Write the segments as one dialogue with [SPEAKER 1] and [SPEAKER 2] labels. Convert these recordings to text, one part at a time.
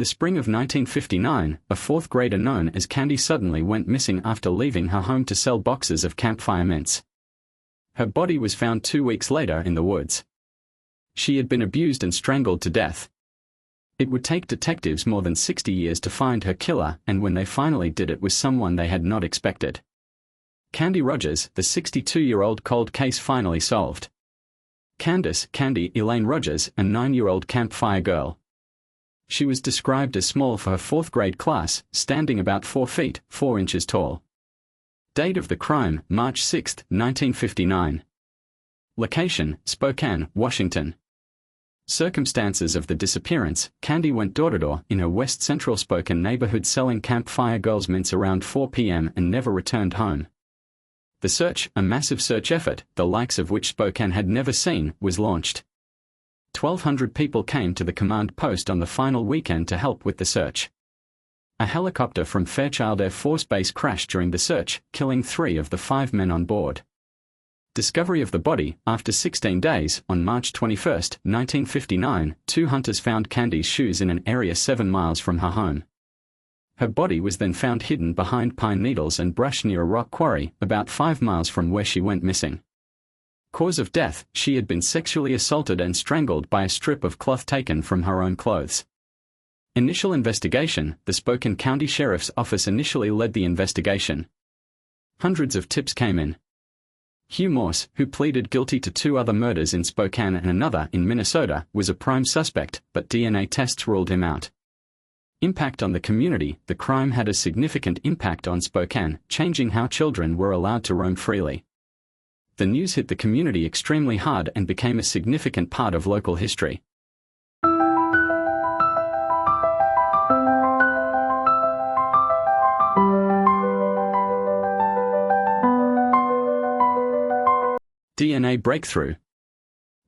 [SPEAKER 1] spring of 1959, a fourth grader known as Candy suddenly went missing after leaving her home to sell boxes of CampFire Mints. Her body was found 2 weeks later in the woods. She had been abused and strangled to death. It would take detectives more than 60 years to find her killer, and when they finally did, it was someone they had not expected. Candy Rogers, the 62-year-old cold case finally solved. Candy Elaine Rogers, a 9-year-old CampFire girl. She was described as small for her fourth grade class, standing about 4 feet, 4 inches tall. Date of the crime, March 6, 1959. Location, Spokane, Washington. Circumstances of the disappearance, Candy went door-to-door in her West Central Spokane neighborhood selling CampFire Girls mints around 4 p.m. and never returned home. The search, a massive search effort, the likes of which Spokane had never seen, was launched. 1,200 people came to the command post on the final weekend to help with the search. A helicopter from Fairchild Air Force Base crashed during the search, killing 3 of the 5 men on board. Discovery of the body, after 16 days, on March 21, 1959, 2 hunters found Candy's shoes in an area 7 miles from her home. Her body was then found hidden behind pine needles and brush near a rock quarry, about 5 miles from where she went missing. Cause of death, she had been sexually assaulted and strangled by a strip of cloth taken from her own clothes. Initial investigation, the Spokane County Sheriff's Office initially led the investigation. Hundreds of tips came in. Hugh Morse, who pleaded guilty to 2 other murders in Spokane and another in Minnesota, was a prime suspect, but DNA tests ruled him out. Impact on the community, the crime had a significant impact on Spokane, changing how children were allowed to roam freely. The news hit the community extremely hard and became a significant part of local history. DNA breakthrough.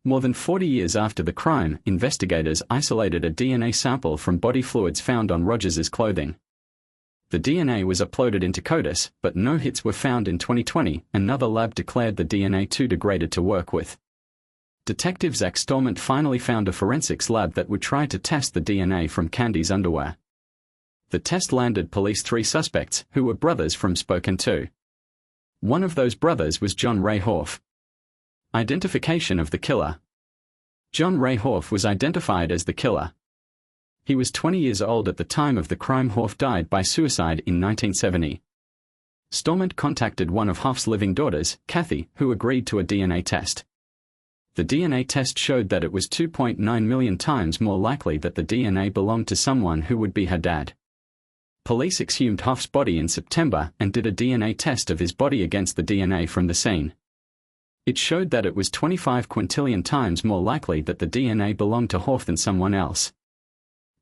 [SPEAKER 1] More than 40 years after the crime, investigators isolated a DNA sample from body fluids found on Rogers's clothing. The DNA was uploaded into CODIS, but no hits were found in 2020. Another lab declared the DNA too degraded to work with. Detective Zach Stormont finally found a forensics lab that would try to test the DNA from Candy's underwear. The test landed police 3 suspects, who were brothers from Spokane too. One of those brothers was John Ray Horff. Identification of the killer. John Ray Horff was identified as the killer. He was 20 years old at the time of the crime. Horff died by suicide in 1970. Stormont contacted one of Horff's living daughters, Kathy, who agreed to a DNA test. The DNA test showed that it was 2.9 million times more likely that the DNA belonged to someone who would be her dad. Police exhumed Horff's body in September and did a DNA test of his body against the DNA from the scene. It showed that it was 25 quintillion times more likely that the DNA belonged to Horff than someone else.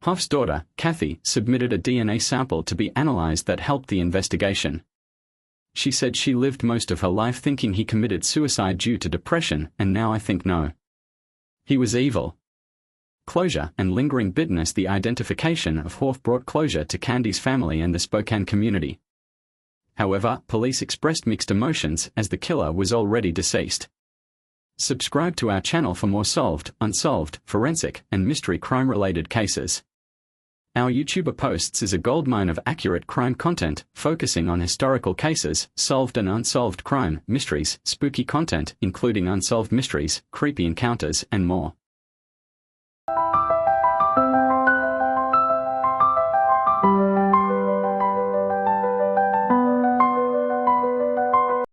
[SPEAKER 1] Horff's daughter, Kathy, submitted a DNA sample to be analyzed that helped the investigation. She said she lived most of her life thinking he committed suicide due to depression, and now I think no. He was evil. Closure and lingering bitterness. The identification of Horff brought closure to Candy's family and the Spokane community. However, police expressed mixed emotions as the killer was already deceased. Subscribe to our channel for more solved, unsolved, forensic, and mystery crime-related cases. Our YouTuber posts is a goldmine of accurate crime content, focusing on historical cases, solved and unsolved crime, mysteries, spooky content, including unsolved mysteries, creepy encounters, and more.